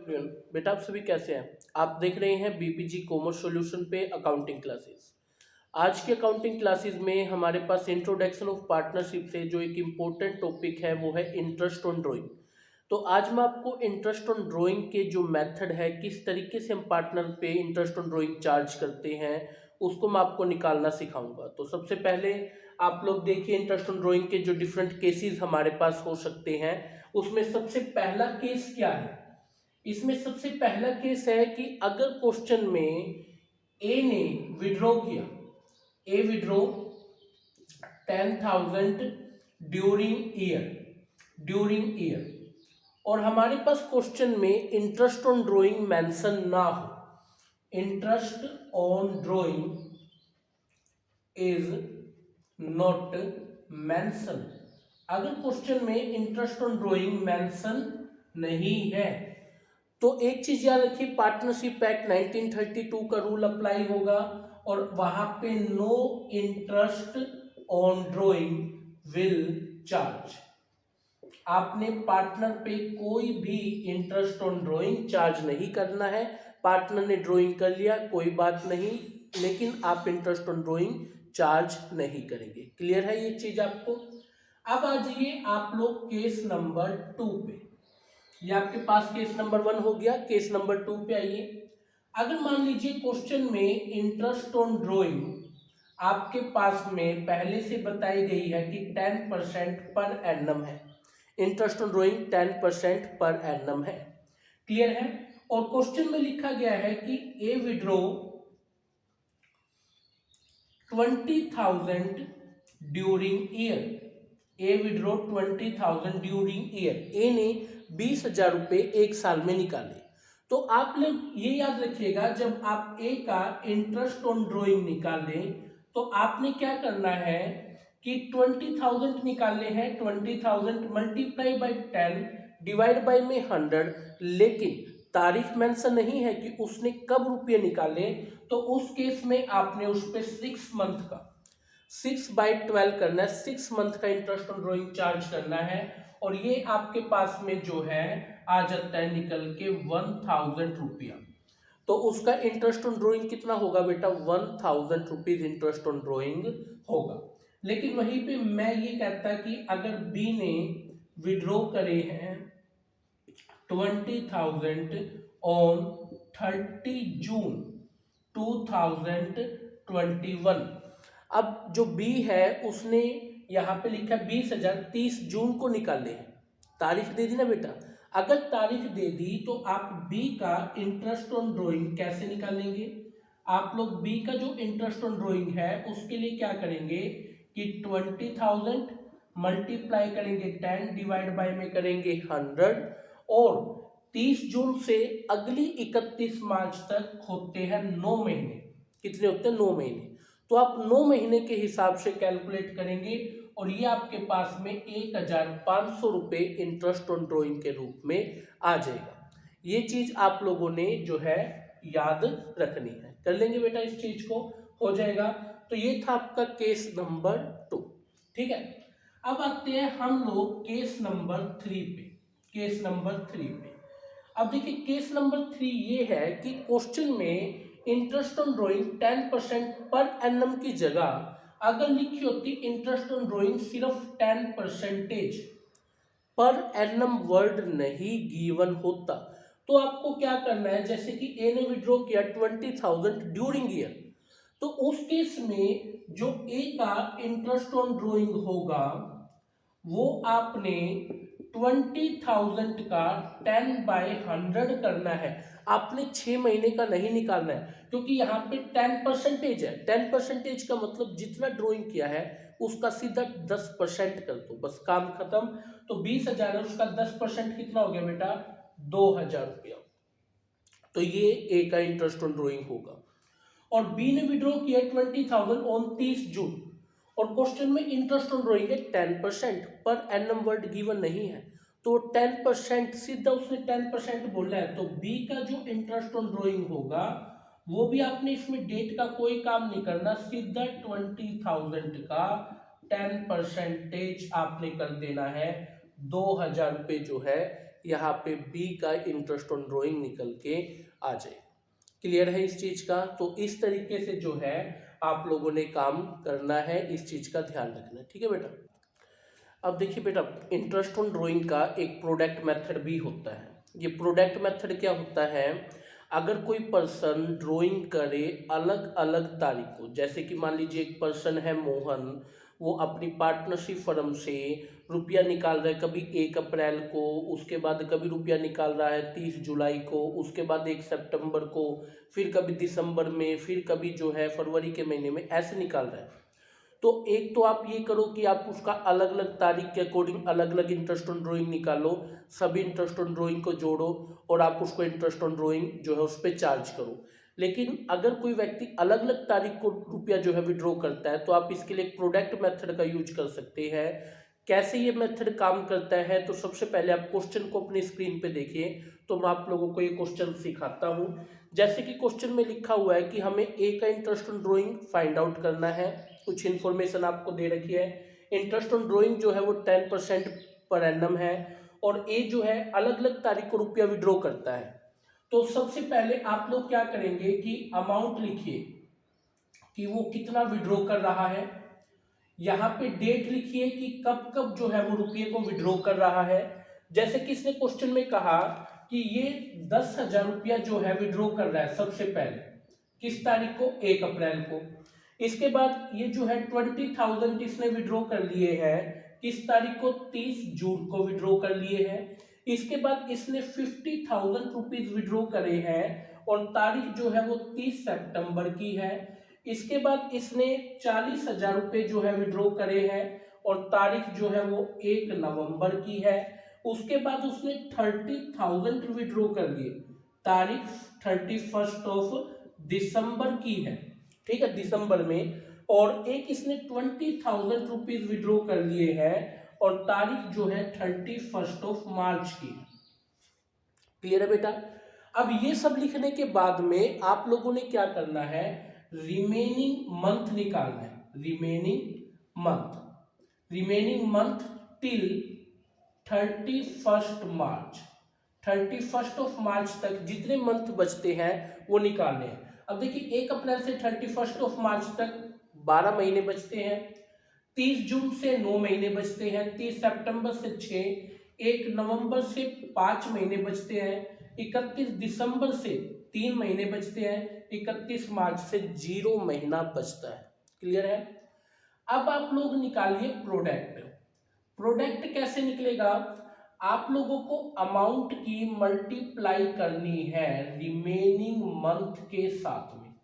Everyone, बेटा आप सभी कैसे हैं। आप देख रहे हैं बीपीजी कॉमर्स सॉल्यूशन पे अकाउंटिंग क्लासेस। आज के अकाउंटिंग क्लासेस में हमारे पास इंट्रोडक्शन ऑफ पार्टनरशिप से जो एक इम्पोर्टेंट टॉपिक है वो है इंटरेस्ट ऑन ड्राइंग। तो आज मैं आपको इंटरेस्ट ऑन ड्राइंग के जो मेथड है, किस तरीके से हम पार्टनर पे इंटरेस्ट ऑन ड्राइंग चार्ज करते हैं, उसको मैं आपको निकालना सिखाऊंगा। तो सबसे पहले आप लोग देखिए इंटरेस्ट ऑन ड्राइंग के जो डिफरेंट केसेस हमारे पास हो सकते हैं, उसमें सबसे पहला केस क्या है। इसमें सबसे पहला केस है कि अगर क्वेश्चन में ए ने विड्रॉ किया, ए विड्रॉ 10,000 ड्यूरिंग ईयर और हमारे पास क्वेश्चन में इंटरेस्ट ऑन ड्राइंग मेंशन ना हो। Interest on drawing is not mention. अगर क्वेश्चन में इंटरेस्ट ऑन ड्राइंग मेंशन नहीं है तो एक चीज याद रखिए, पार्टनरशिप एक्ट 1932 का रूल अप्लाई होगा और वहां पे no interest on drawing will charge. आपने पार्टनर पे कोई भी इंटरेस्ट ऑन ड्राइंग चार्ज नहीं करना है। पार्टनर ने ड्राइंग कर लिया कोई बात नहीं, लेकिन आप इंटरेस्ट ऑन ड्राइंग चार्ज नहीं करेंगे। क्लियर है ये चीज आपको। अब आ जाइए आप लोग केस नंबर 2 पे। ये आपके पास केस नंबर 1 हो गया, केस नंबर 2 पे आइए। अगर मान लीजिए क्वेश्चन में इंटरेस्ट ऑन ड्राइंग आपके पास में पहले से बताई गई है कि 10% पर एनम है। Interest on drawing 10% per annum है। क्लियर है। और क्वेश्चन में लिखा गया है कि ए विड्रॉ 20,000 ड्यूरिंग ईयर। ए विड्रॉ 20,000 ड्यूरिंग ईयर। ए ने 20,000 रुपये एक साल में निकाले। तो आप लोग ये याद रखिएगा, जब आप ए का इंटरेस्ट ऑन ड्राइंग निकालें तो आपने क्या करना है कि 20,000 निकालने हैं। 20,000 मल्टीप्लाई बाई 10 डिवाइड बाई में 100, लेकिन तारीख मेंशन नहीं है कि उसने कब रुपये निकाले। तो उस केस में आपने उस पर 6 मंथ का 6/12 करना है, 6 मंथ का इंटरेस्ट ऑन ड्राइंग चार्ज करना है। और ये आपके पास में जो है आ जाता है निकल के 1,000 रुपया। तो उसका इंटरेस्ट ऑन ड्राइंग कितना होगा बेटा, 1,000 रुपीज इंटरेस्ट ऑन ड्राइंग होगा। लेकिन वहीं पे मैं ये कहता कि अगर बी ने विड्रॉ करे हैं 20,000 ऑन 30 जून 2021। अब जो बी है उसने यहाँ पे लिखा 20,000 30 जून को निकाले हैं। तारीख दे दी ना बेटा। अगर तारीख दे दी तो आप बी का इंटरेस्ट ऑन ड्राइंग कैसे निकालेंगे। आप लोग बी का जो इंटरेस्ट ऑन ड्राइंग है उसके लिए क्या करेंगे कि 20,000 मल्टीप्लाई करेंगे 10 डिवाइड बाय में करेंगे 100 और 30 जून से अगली 31 मार्च तक होते हैं 9 महीने। कितने होते हैं, 9 महीने। तो आप 9 महीने के हिसाब से कैलकुलेट करेंगे और ये आपके पास में 1,500 रुपये इंटरेस्ट ऑन ड्राइंग के रूप में आ जाएगा। ये चीज आप लोगों ने जो है याद रखनी है। कर लेंगे बेटा इस चीज को, हो जाएगा। तो ये था आपका केस नंबर 2। ठीक है। अब आते हैं हम लोग केस नंबर 3 पे। केस नंबर 3 पे अब देखिए केस नंबर 3 ये है कि क्वेश्चन में interest on drawing 10% per annum की जगह अगर लिखी होती इंटरेस्ट ऑन ड्राइंग सिर्फ 10% पर एनम वर्ड नहीं गिवन होता, तो आपको क्या करना है। जैसे कि ए ने विड्रॉ किया 20,000 ड्यूरिंग ईयर, तो उस केस में जो ए का इंटरेस्ट ऑन ड्राइंग होगा वो आपने 20,000 का 10/100 करना है। आपने 6 महीने का नहीं निकालना है, क्योंकि यहाँ पे 10% है। 10% का मतलब जितना ड्राइंग किया है उसका सीधा 10% कर दो, बस काम खत्म। तो 20,000 है, उसका 10% कितना हो गया बेटा, 2,000 रुपया। तो ये ए का इंटरेस्ट ऑन ड्राइंग होगा। और बी ने विड्रॉ किया 20,000 ऑन 30 जून और क्वेश्चन में इंटरेस्ट ऑन ड्राइंग है 10% पर एनम वर्ड गिवन नहीं है, तो 10% सीधा उसने 10% बोला है। तो बी का जो इंटरेस्ट ऑन ड्राइंग होगा वो भी आपने इसमें डेट का कोई काम नहीं करना, सीधा 20,000 का 10% आपने कर देना है, 2,000 रुपये जो है यहाँ पे बी का इंटरेस्ट ऑन ड्राइंग निकल के आ जाए। क्लियर है इस चीज़ का? तो इस तरीके से जो है आप लोगों ने काम करना है, इस चीज़ का ध्यान रखना है। ठीक है बेटा। अब देखिए बेटा, इंटरेस्ट ऑन ड्राइंग का एक प्रोडक्ट मेथड भी होता है। ये प्रोडक्ट मेथड क्या होता है? अगर कोई पर्सन ड्राइंग करे अलग अलग तारीख को, जैसे कि मान लीजिए एक पर्सन है मोहन, वो अपनी पार्टनरशिप फर्म से रुपया निकाल रहा है कभी 1 अप्रैल को, उसके बाद कभी रुपया निकाल रहा है 30 जुलाई को, उसके बाद 1 सितंबर को, फिर कभी दिसंबर में, फिर कभी जो है फरवरी के महीने में, ऐसे निकाल रहा है। तो एक तो आप ये करो कि आप उसका अलग अलग तारीख के अकॉर्डिंग अलग अलग इंटरेस्ट ऑन ड्राइंग निकालो, सभी इंटरेस्ट ऑन ड्राइंग को जोड़ो और आप उसको इंटरेस्ट ऑन ड्राइंग जो है उस पर चार्ज करो। लेकिन अगर कोई व्यक्ति अलग अलग तारीख को रुपया जो है विड्रॉ करता है, तो आप इसके लिए एक प्रोडक्ट मेथड का यूज कर सकते हैं। कैसे ये मेथड काम करता है? तो सबसे पहले आप क्वेश्चन को अपनी स्क्रीन पे देखिए, तो मैं आप लोगों को ये क्वेश्चन सिखाता हूँ। जैसे कि क्वेश्चन में लिखा हुआ है कि हमें ए का interest on drawing find out करना है। कुछ इन्फॉर्मेशन आपको दे रखी है। इंटरेस्ट ऑन ड्राइंग जो है वो 10% पर एनम है और ए जो है अलग अलग तारीख को रुपया विड्रॉ करता है। तो सबसे पहले आप लोग क्या करेंगे कि अमाउंट लिखिए कि वो कितना विड्रॉ कर रहा है। यहाँ पे डेट लिखिए कि कब कब जो है वो रुपये को विड्रॉ कर रहा है। जैसे कि इसने क्वेश्चन में कहा कि ये 10,000 रुपया जो है विड्रॉ कर रहा है सबसे पहले, किस तारीख को? 1 अप्रैल को। इसके बाद ये जो है 20,000 इसने विड्रॉ कर लिए हैं, किस तारीख को? 30 जून को विड्रॉ कर लिए हैं। इसके बाद इसने 50,000 रुपीज विड्रॉ करे हैं और तारीख जो है वो 30 सितंबर की है। इसके बाद इसने 40,000 रुपये जो है विड्रॉ करे हैं और तारीख जो है वो 1 नवंबर की है। उसके बाद उसने 30,000 विड्रॉ कर लिए, तारीख 31 दिसंबर की है। ठीक है, दिसंबर में। और एक इसने 20,000 रुपीज विड्रॉ कर लिए हैं और तारीख जो है 31 मार्च की है। क्लियर है बेटा? अब ये सब लिखने के बाद में आप लोगों ने क्या करना है? रिमेनिंग मंथ निकालना है। रिमेनिंग मंथ टिल 31 मार्च। 31 मार्च तक जितने मंथ बचते हैं वो निकालने हैं। अब देखिए 1 अप्रैल से 31 मार्च तक 12 महीने बचते हैं। 30 जून से 9 महीने बचते हैं। 30 सितंबर से 6, 1 नवंबर से 5 महीने बचते हैं। 31 दिसंबर से 3 महीने बचते हैं। 31 मार्च से 0 महीना बचता है। क्लियर है? अब आप लोग निकालिए प्रोडक्ट। प्रोडक्ट कैसे निकलेगा? आप लोगों को अमाउंट की मल्टीप्लाई करनी है रिमेनिंग मंथ के साथ में।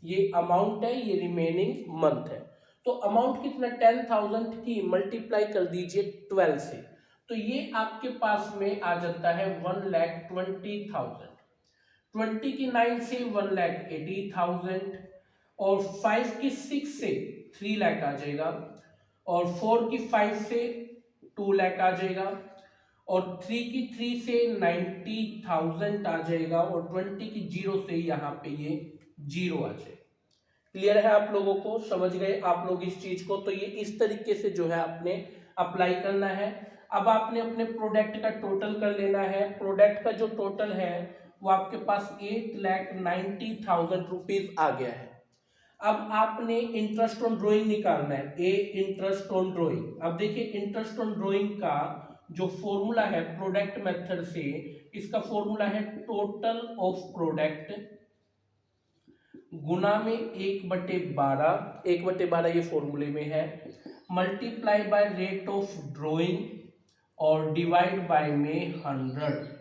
ये अमाउंट है, ये रिमेनिंग मंथ है। तो अमाउंट कितना? 10,000 की मल्टीप्लाई कर दीजिए 12 से, तो ये आपके पास में आ जाता है 1,20,000। 20 की 9 से 1,80,000 और 5 की 6 से 3 लाख आ जाएगा और 4 की 5 से 2 लाख आ जाएगा और 3 की 3 से 90,000 आ जाएगा और 20 की 0 से यहाँ पे ये 0 आ जाएगा। क्लियर है? आप लोगों को समझ गए आप लोग इस चीज को? तो ये इस तरीके से जो है आपने अप्लाई करना है। अब आपने अपने प्रोडक्ट का टोटल कर लेना है। प्रोडक्ट का जो टोटल है वो आपके पास 8,90,000 रुपीज आ गया है। अब आपने इंटरेस्ट ऑन ड्राइंग निकालना है, ए इंटरेस्ट ऑन ड्राइंग। अब देखिए इंटरेस्ट ऑन ड्राइंग का जो फॉर्मूला है प्रोडक्ट मेथड से, इसका फॉर्मूला है टोटल ऑफ प्रोडक्ट गुना में 1/12। 1/12 ये फॉर्मूले में है, multiply by rate of drawing और डिवाइड बाय में 100।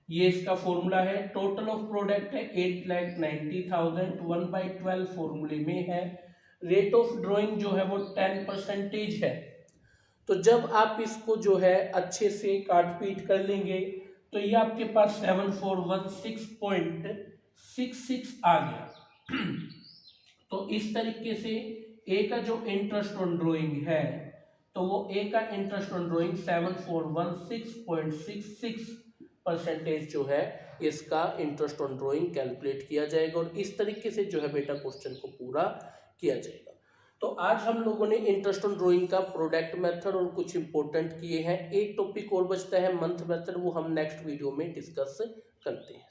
ये इसका फॉर्मूला है। टोटल ऑफ प्रोडक्ट है 8,90,000, 1/12 फॉर्मूले में है। रेट ऑफ ड्राइंग जो है वो 10% है। तो जब आप इसको जो है अच्छे से काट पीट कर लेंगे तो ये आपके पास 7416.66 आ गया। तो इस तरीके से ए का जो इंटरेस्ट ऑन ड्राइंग है, तो वो ए का इंटरेस्ट ऑन ड्राइंग 7416.66% जो है इसका इंटरेस्ट ऑन ड्राइंग कैलकुलेट किया जाएगा और इस तरीके से जो है बेटा क्वेश्चन को पूरा किया जाएगा। तो आज हम लोगों ने इंटरेस्ट ऑन ड्राइंग का प्रोडक्ट मेथड और कुछ इंपॉर्टेंट किए हैं। एक टॉपिक और बचता है मंथ मेथड, वो हम नेक्स्ट वीडियो में डिस्कस करते हैं।